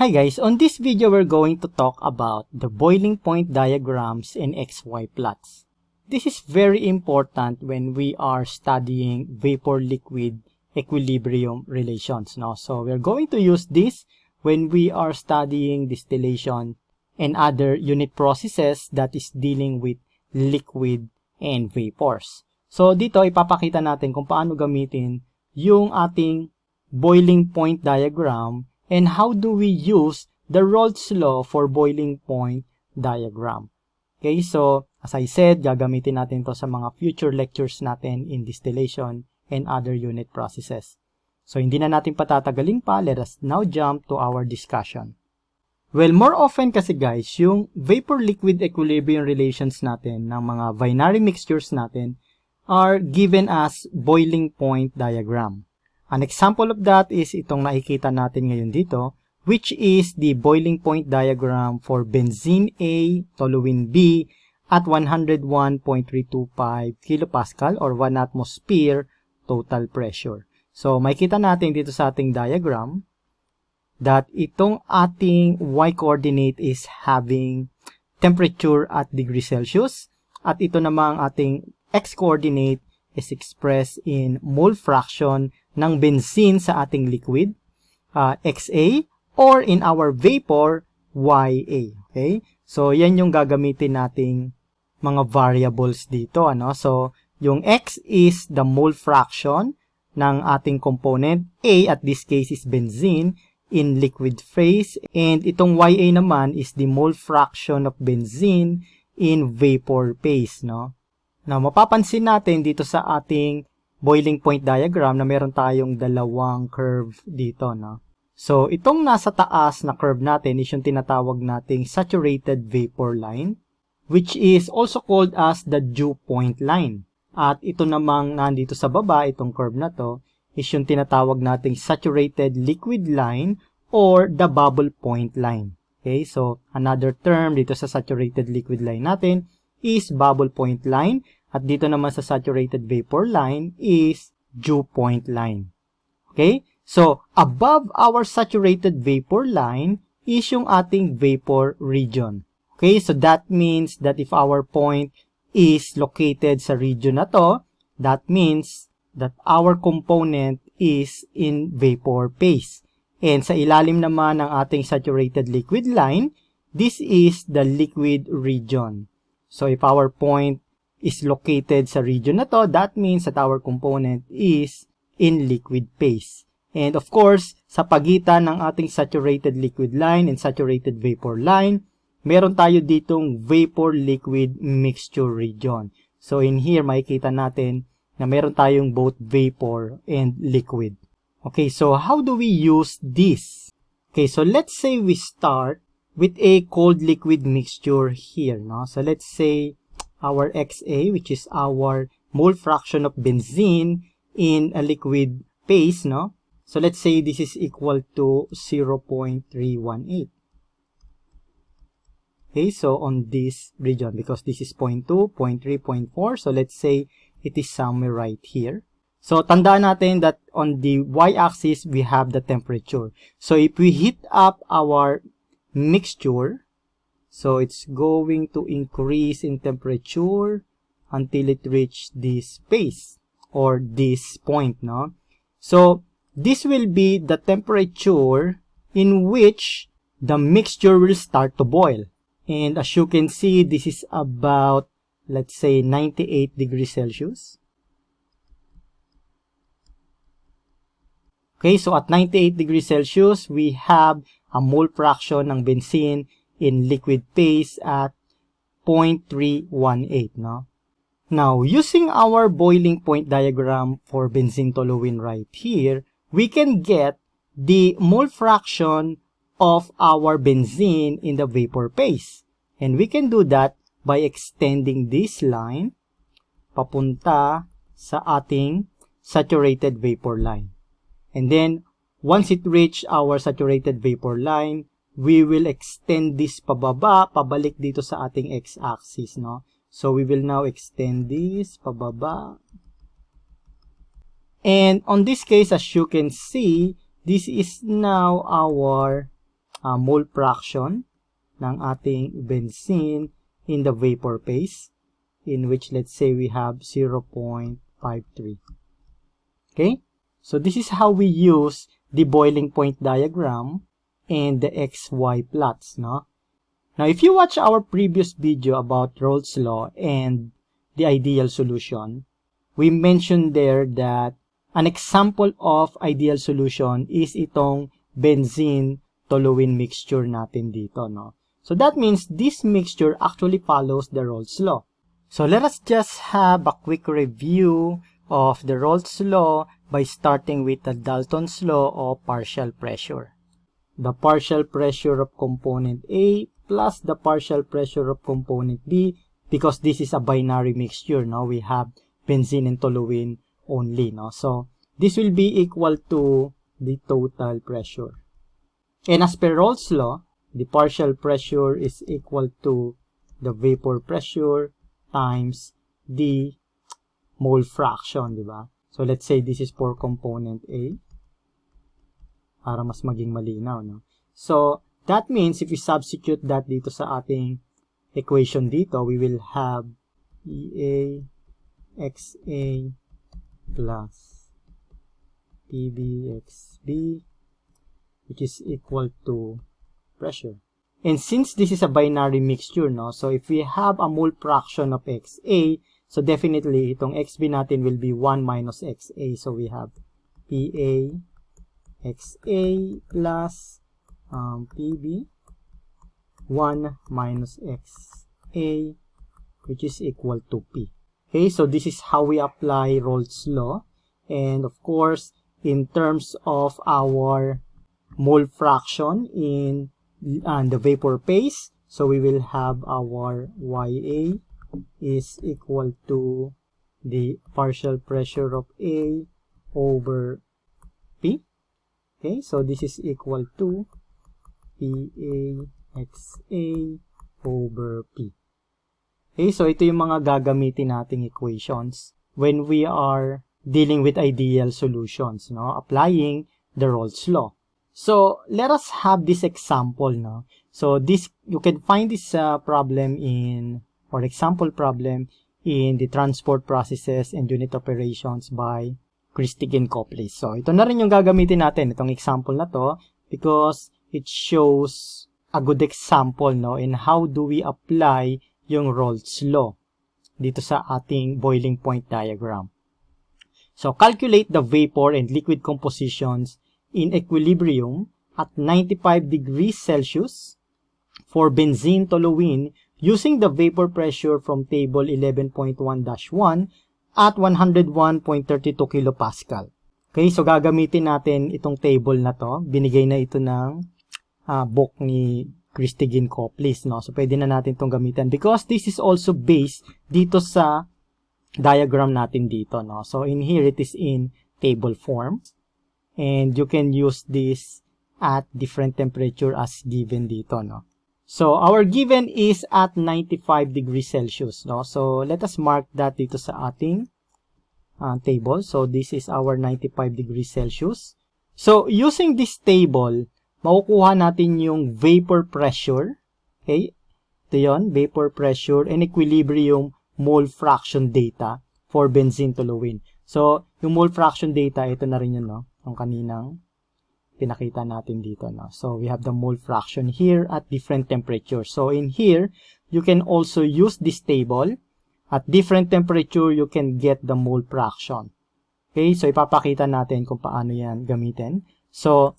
Hi guys, on this video we're going to talk about the boiling point diagrams and XY plots. This is very important when we are studying vapor-liquid equilibrium relations. No? So we're going to use this when we are studying distillation and other unit processes that is dealing with liquid and vapors. So dito ipapakita natin kung paano gamitin yung ating boiling point diagram and how do we use the RAOULT'S law for boiling point diagram. Okay, so as I said, gagamitin natin to sa mga future lectures natin in distillation and other unit processes. So hindi na natin patatagalin pa, let us now jump to our discussion. Well, more often kasi guys, yung vapor-liquid equilibrium relations natin ng mga binary mixtures natin are given as boiling point diagram. An example of that is itong nakikita natin ngayon dito, which is the boiling point diagram for benzene A, toluene B at 101.325 kilopascal or 1 atmosphere total pressure. So, makikita natin dito sa ating diagram that itong ating y-coordinate is having temperature at degree Celsius at ito namang ating x-coordinate is expressed in mole fraction ng benzene sa ating liquid, XA, or in our vapor, YA. Okay? So, yan yung gagamitin nating mga variables dito. Ano? So, yung X is the mole fraction ng ating component. A, at this case, is benzene in liquid phase. And itong YA naman is the mole fraction of benzene in vapor phase. No? Now, mapapansin natin dito sa ating boiling point diagram na meron tayong dalawang curve dito. No? So, itong nasa taas na curve natin is yung tinatawag nating saturated vapor line, which is also called as the dew point line. At ito namang nandito sa baba, itong curve na to, is yung tinatawag nating saturated liquid line or the bubble point line. Okay, so another term dito sa saturated liquid line natin is bubble point line. At dito naman sa saturated vapor line is dew point line. Okay? So, above our saturated vapor line is yung ating vapor region. Okay? So, that means that if our point is located sa region na to, that means that our component is in vapor phase. And sa ilalim naman ng ating saturated liquid line, this is the liquid region. So, if our point is located sa region na to, that means that our component is in liquid phase. And of course, sa pagitan ng ating saturated liquid line and saturated vapor line, meron tayo ditong vapor-liquid mixture region. So in here, makikita natin na meron tayong both vapor and liquid. Okay, so how do we use this? Okay, so let's say we start with a cold liquid mixture here. No? So let's say our XA, which is our mole fraction of benzene in a liquid phase, no? So let's say this is equal to 0.318. Okay, so on this region, because this is 0.2, 0.3, 0.4, so let's say it is somewhere right here. So tandaan natin that on the y-axis, we have the temperature. So if we heat up our mixture, so it's going to increase in temperature until it reach this phase or this point, no? So this will be the temperature in which the mixture will start to boil. And as you can see, this is about, let's say, 98 degrees Celsius. Okay, so at 98 degrees Celsius, we have a mole fraction ng benzene in liquid phase at 0.318, no? Now, using our boiling point diagram for Benzene-Toluene right here, we can get the mole fraction of our benzene in the vapor phase. And we can do that by extending this line papunta sa ating saturated vapor line. And then, once it reach our saturated vapor line, we will extend this pababa, pabalik dito sa ating x-axis, no? So, we will now extend this pababa. And on this case, as you can see, this is now our mole fraction ng ating benzene in the vapor phase, in which let's say we have 0.53. Okay? So this is how we use the boiling point diagram and the XY plots, no? Now, if you watch our previous video about Raoult's law and the ideal solution, we mentioned there that an example of ideal solution is itong benzene-toluene mixture natin dito, no? So that means this mixture actually follows the Raoult's law. So let us just have a quick review of the Raoult's law by starting with the Dalton's law of partial pressure. The partial pressure of component A plus the partial pressure of component B, because this is a binary mixture, no? We have benzene and toluene only, no? So this will be equal to the total pressure. And as per Raoult's law, the partial pressure is equal to the vapor pressure times the mole fraction, di ba? So let's say this is for component A, para mas maging malinaw, no? So that means if we substitute that dito sa ating equation dito, we will have EA XA plus PBXB, which is equal to pressure. And since this is a binary mixture, no, so if we have a mole fraction of XA, so definitely itong XB natin will be 1 minus XA. So we have PA XA plus PB 1 minus XA, which is equal to P. Okay, so this is how we apply Raoult's law. And of course, in terms of our mole fraction in the vapor phase, so we will have our YA is equal to the partial pressure of A over P. Okay, so this is equal to PAXA over P. Okay, so ito yung mga gagamitin nating equations when we are dealing with ideal solutions, no? Applying the Raoult's law. So let us have this example, no? So this, you can find this problem in, or example problem in the transport processes and unit operations by Christig and Copley. So ito na rin yung gagamitin natin, itong example na to, because it shows a good example, no, in how do we apply yung Raoult's law dito sa ating boiling point diagram. So calculate the vapor and liquid compositions in equilibrium at 95 degrees Celsius for benzene-toluene using the vapor pressure from table 11.1-1 at 101.32 kilopascal. Okay, so gagamitin natin itong table na to. Binigay na ito ng book ni Christig and Copley, no? So pwede na natin itong gamitin because this is also based dito sa diagram natin dito, no? So in here, it is in table form. And you can use this at different temperature as given dito, no? So our given is at 95 degrees Celsius, no? So let us mark that dito sa ating table. So this is our 95 degrees Celsius. So using this table, makukuha natin yung vapor pressure. Okay? Ito yun, vapor pressure and equilibrium mole fraction data for benzene-toluene. So yung mole fraction data, ito na rin yun, no? Yung kaninang pinakita natin dito, no? So we have the mole fraction here at different temperatures. So in here, you can also use this table. At different temperature, you can get the mole fraction. Okay, so ipapakita natin kung paano yan gamitin. So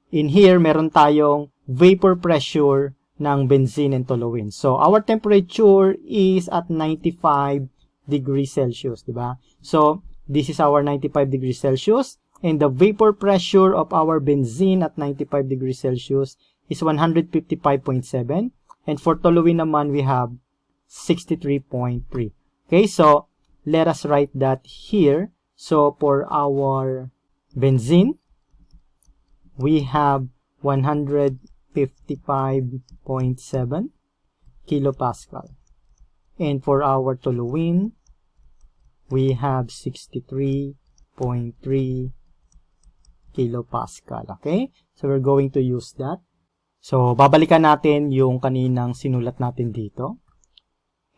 in here, meron tayong vapor pressure ng benzene and toluene. So our temperature is at 95 degrees Celsius, di ba? So this is our 95 degrees Celsius. And the vapor pressure of our benzene at 95 degrees Celsius is 155.7. And for toluene naman, we have 63.3. Okay, so let us write that here. So for our benzene, we have 155.7 kilopascal. And for our toluene, we have 63.3 kilopascal. Okay, so we're going to use that. So, babalikan natin yung kaninang sinulat natin dito.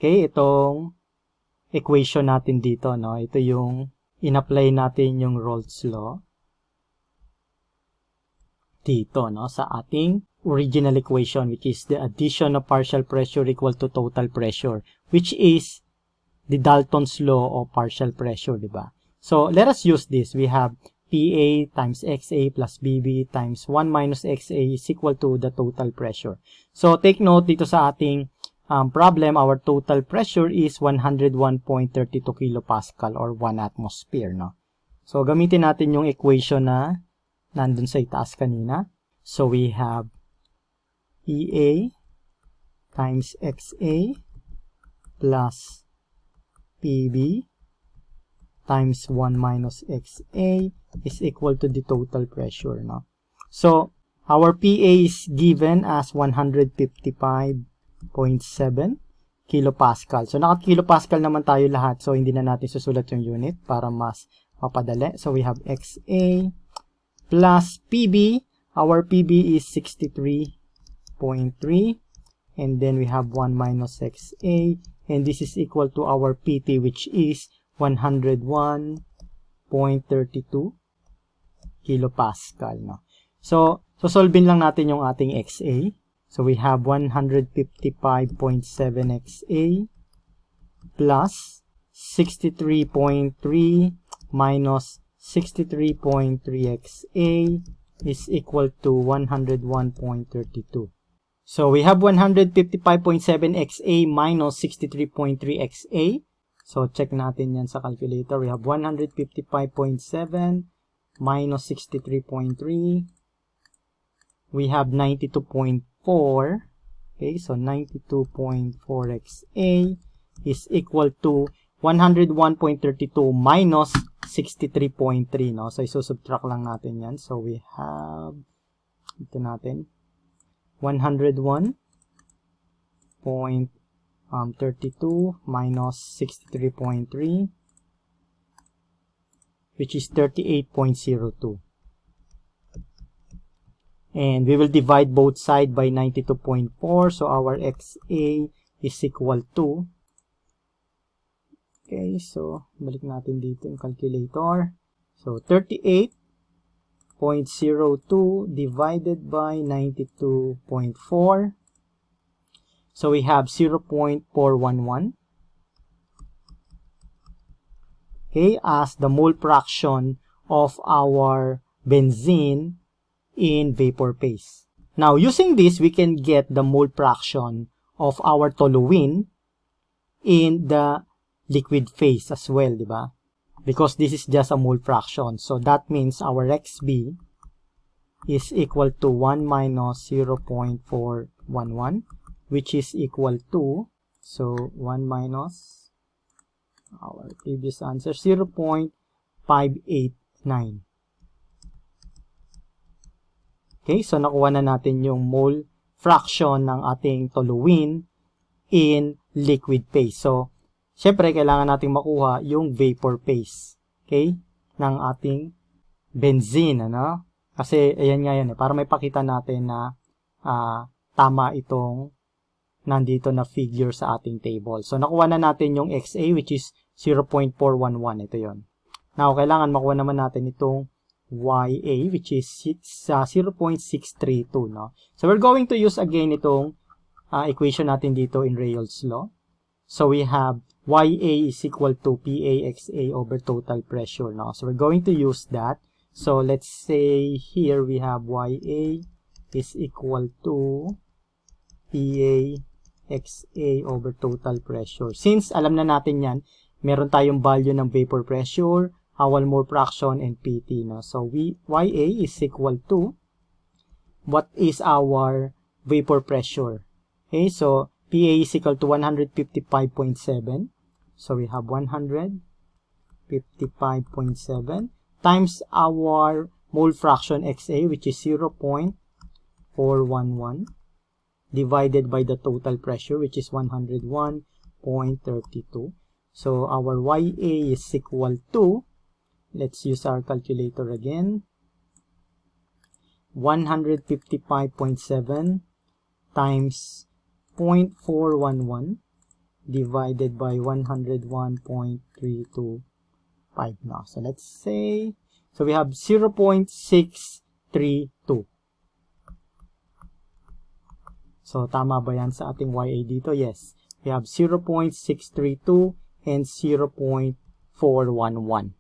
Okay, itong equation natin dito, no? Ito yung in-apply natin yung Raoult's law dito, no? Sa ating original equation, which is the addition of partial pressure equal to total pressure, which is the Dalton's law of partial pressure, diba? So, let us use this. We have PA times XA plus BB times 1 minus XA is equal to the total pressure. So, take note dito sa ating problem, our total pressure is 101.32 kilopascal or 1 atmosphere, no? So, gamitin natin yung equation na nandun sa itaas kanina. So, we have PA times XA plus PB times 1 minus XA is equal to the total pressure, no? So, our PA is given as 155.7 kilopascal. So, naka-kilopascal naman tayo lahat. So, hindi na natin susulat yung unit para mas mapadali. So, we have XA plus PB. Our PB is 63.3. And then, we have 1 minus XA. And this is equal to our PT, which is 101.32 kilopascal, no? So solvein lang natin yung ating XA. So, we have 155.7 XA plus 63.3 minus 63.3 XA is equal to 101.32. So, we have 155.7 XA minus 63.3 XA. So, check natin yan sa calculator. We have 155.7 minus 63.3. We have 92.4. Okay, so 92.4 XA is equal to 101.32 minus 63.3, no? So, isusubtract lang natin yan. So, we have, ito natin, 101.32 minus 63.3, which is 38.02. And we will divide both sides by 92.4. So, our XA is equal to, okay, so, balik natin dito yung calculator. So, 38.02 divided by 92.4. So, we have 0.411. Okay, as the mole fraction of our benzene in vapor phase. Now, using this, we can get the mole fraction of our toluene in the liquid phase as well, diba? Because this is just a mole fraction. So, that means our XB is equal to 1 minus 0.411, which is equal to, so 1 minus our previous answer, 0.589. Okay, so nakuha na natin yung mole fraction ng ating toluene in liquid phase. So, syempre, kailangan nating makuha yung vapor phase, okay, ng ating benzene, ano? Kasi, ayan nga yan, para may pakita natin na tama itong nandito na figure sa ating table. So, nakuha na natin yung XA, which is 0.411. Ito yon. Now, kailangan makuha naman natin itong YA, which is 0.632, no? So, we're going to use again itong equation natin dito in Raoult's law. So, we have YA is equal to PAXA over total pressure, no? So, we're going to use that. So, let's say here we have YA is equal to PAXA over total pressure. Since alam na natin yan, meron tayong value ng vapor pressure, Howell mole fraction, and PT, no? So, YA is equal to, what is our vapor pressure? Okay, so, PA is equal to 155.7. So, we have 155.7 times our mole fraction XA, which is 0.411, divided by the total pressure, which is 101.32. So, our YA is equal to, let's use our calculator again. 155.7 times 0.411 divided by 101.325 now. So let's say, so we have 0.632. So tama ba yan sa ating YA dito? Yes. We have 0.632 and 0.411.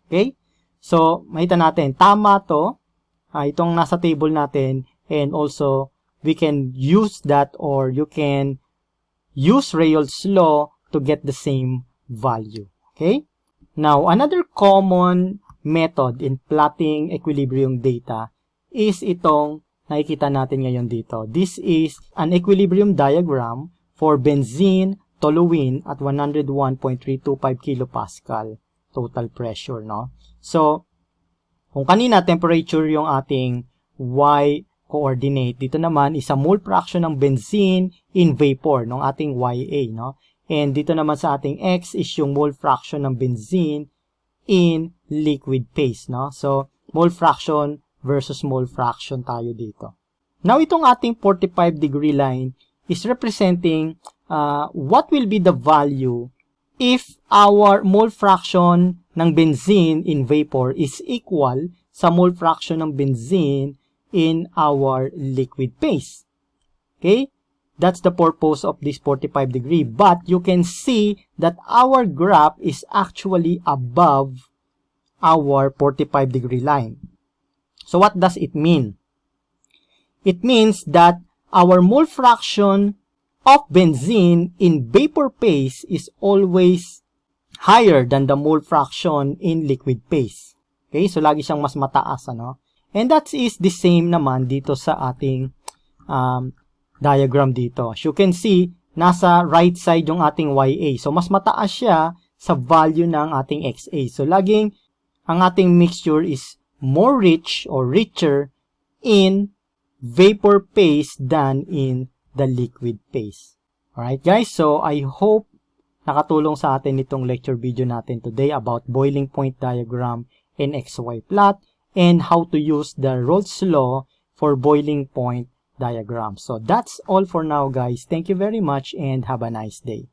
Okay? So, makita natin, tama to, itong nasa table natin, and also, we can use that, or you can use RAOULT'S law to get the same value. Okay? Now, another common method in plotting equilibrium data is itong nakikita natin ngayon dito. This is an equilibrium diagram for Benzene-Toluene at 101.325 kilopascal total pressure, no? So, kung kanina temperature yung ating y coordinate, dito naman is a mole fraction ng benzene in vapor, ng ating YA, no? And dito naman sa ating x is yung mole fraction ng benzene in liquid phase, no? So, mole fraction versus mole fraction tayo dito. Now, itong ating 45-degree line is representing what will be the value if our mole fraction ng benzene in vapor is equal sa mole fraction ng benzene in our liquid phase. Okay? That's the purpose of this 45-degree. But you can see that our graph is actually above our 45-degree line. So what does it mean? It means that our mole fraction of benzene in vapor phase is always higher than the mole fraction in liquid phase. Okay, so lagi siyang mas mataas, ano? And that is the same naman dito sa ating diagram dito. As you can see, nasa right side yung ating YA. So mas mataas siya sa value ng ating XA. So laging ang ating mixture is more rich or richer in vapor phase than in the liquid phase. Alright guys, so I hope nakatulong sa atin itong lecture video natin today about boiling point diagram and XY plot and how to use the RAOULT'S law for boiling point diagram. So that's all for now guys. Thank you very much and have a nice day.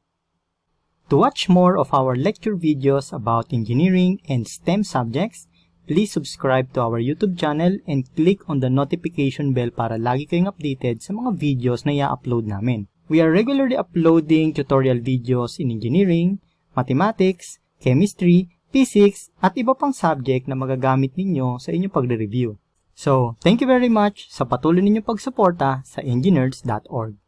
To watch more of our lecture videos about engineering and STEM subjects, please subscribe to our YouTube channel and click on the notification bell para lagi kayong updated sa mga videos na i-upload namin. We are regularly uploading tutorial videos in engineering, mathematics, chemistry, physics, at iba pang subject na magagamit ninyo sa inyong pagre-review. So, thank you very much sa patuloy ninyong pagsuporta sa enginerds.org.